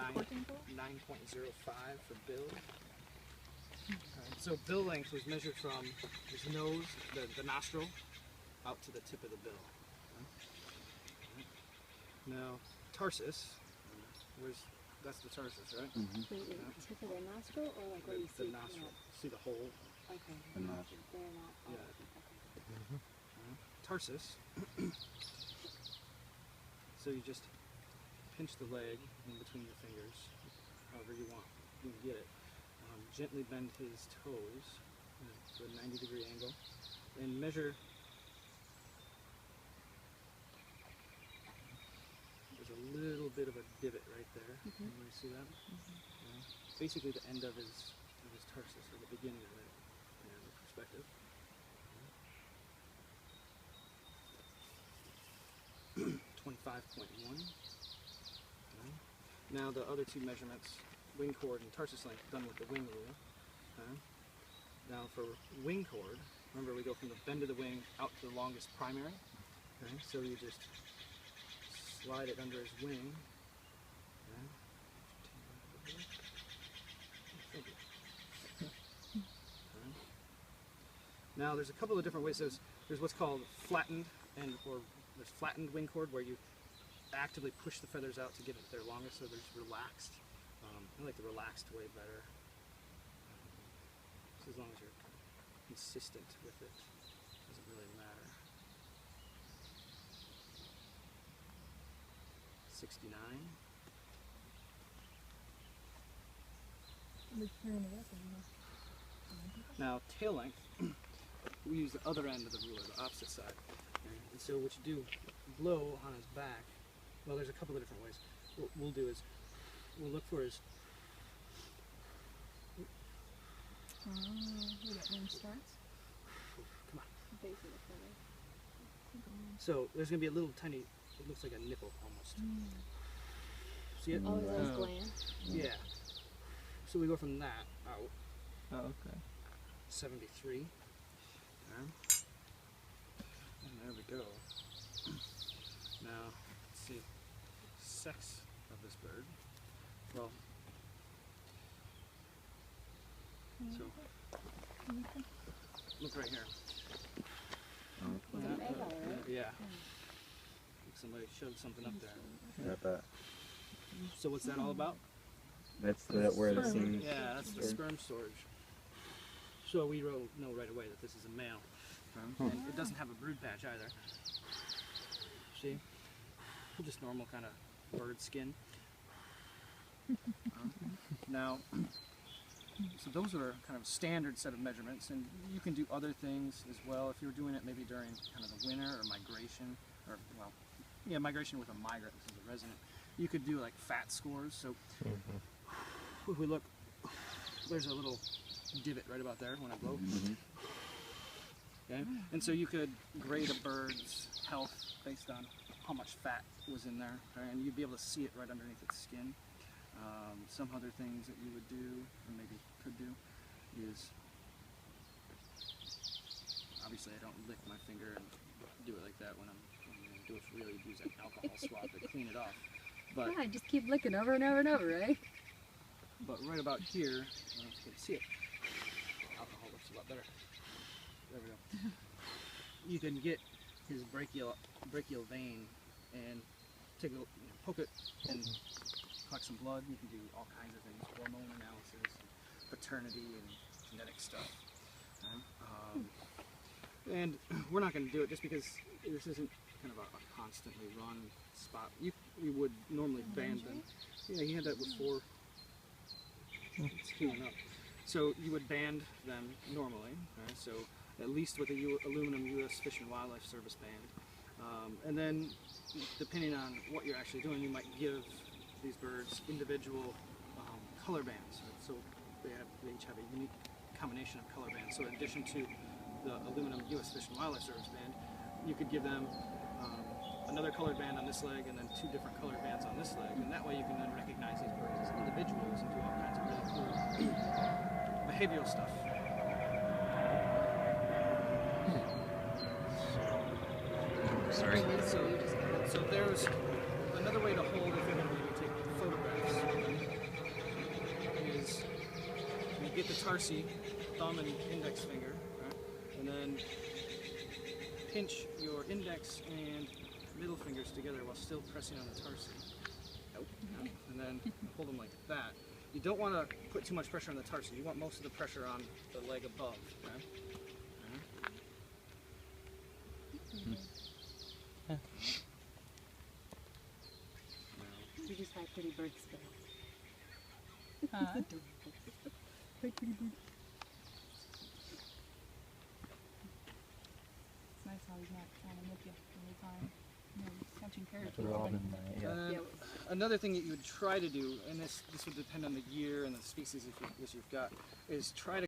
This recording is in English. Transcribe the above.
9.05 for bill. So bill length was measured from his nose, the nostril, out to the tip of the bill. Now, tarsus, that's the tarsus, right? Wait, tip of the nostril or like what you see? The nostril. See the hole? Okay. The nostril. They're not. Yeah. Okay. Tarsus. So you just pinch the leg in between your fingers, however you want. You can get it. Gently bend his toes to a 90-degree angle, and measure. There's a little bit of a divot right there. You see that? Yeah. Basically, the end of his tarsus, or the beginning of it, in perspective. 25.1. Now the other two measurements, wing chord and tarsus length, done with the wing rule. Now for wing chord, remember we go from the bend of the wing out to the longest primary. So you just slide it under his wing. Now there's a couple of different ways. There's what's called flattened, or there's flattened wing chord where you actively push the feathers out to get it their longest, so there's relaxed. I like the relaxed way better. So as long as you're consistent with it, it doesn't really matter. 69. Now tail length, we use the other end of the ruler, the opposite side. And so what you do, blow on his back. Well, there's a couple of different ways. What we'll do is we'll look for his. Where that one starts? Come on. Base of the feather. So there's going to be a little tiny, it looks like a nipple almost. See it? Oh, those gland? Yeah. So we go from that out. Oh, okay. 73. And there we go. Now, let's see. Sex of this bird. Well, so look right here. It's an egg, all right? Yeah. Somebody shoved something up there. Got that. So what's that all about? That's where the seam. Yeah, that's the sperm storage. So we know right away that this is a male. And it doesn't have a brood patch either. See? Just normal kind of bird skin. Now, so those are kind of a standard set of measurements, and you can do other things as well if you're doing it maybe during kind of the winter or migration, or well, yeah, migration with a migrant. This is a resident. You could do like fat scores. So if we look, there's a little divot right about there when I blow. Okay, and so you could grade a bird's health based on how much fat was in there, okay? And you'd be able to see it right underneath its skin. Some other things that you would do, or maybe could do, is obviously I don't lick my finger and do it like that when I'm going to do it for real. You'd use an alcohol swab to clean it off. But Yeah, just keep licking over and over and over, right? But right about here, I don't know if you can see it. Alcohol looks a lot better. There we go. You can get his brachial vein and take a poke it and collect some blood. You can do all kinds of things, hormone analysis, paternity, and genetic stuff. And we're not going to do it just because this isn't kind of a constantly run spot. You would normally band them. Yeah, you had that before. It's healing up. So you would band them normally. Right? So at least with a aluminum U.S. Fish and Wildlife Service band. And then, depending on what you're actually doing, you might give these birds individual color bands. So they each have a unique combination of color bands. So in addition to the aluminum U.S. Fish and Wildlife Service band, you could give them another colored band on this leg and then two different colored bands on this leg. And that way you can then recognize these birds as individuals and do all kinds of really cool behavioral stuff. Sorry. So there's another way to hold if you're going to take photographs. get the tarsi, thumb and index finger, right? And then pinch your index and middle fingers together while still pressing on the tarsi. And then hold them like that. You don't want to put too much pressure on the tarsi. You want most of the pressure on the leg above. Okay? You just like pretty birds still. Huh? Pretty bird. It's nice how he's not trying to nip you the whole time. You know, he's catching carrots. That's what Robin might, yeah. Another thing that you would try to do, and this would depend on the year and the species if you've got, is try to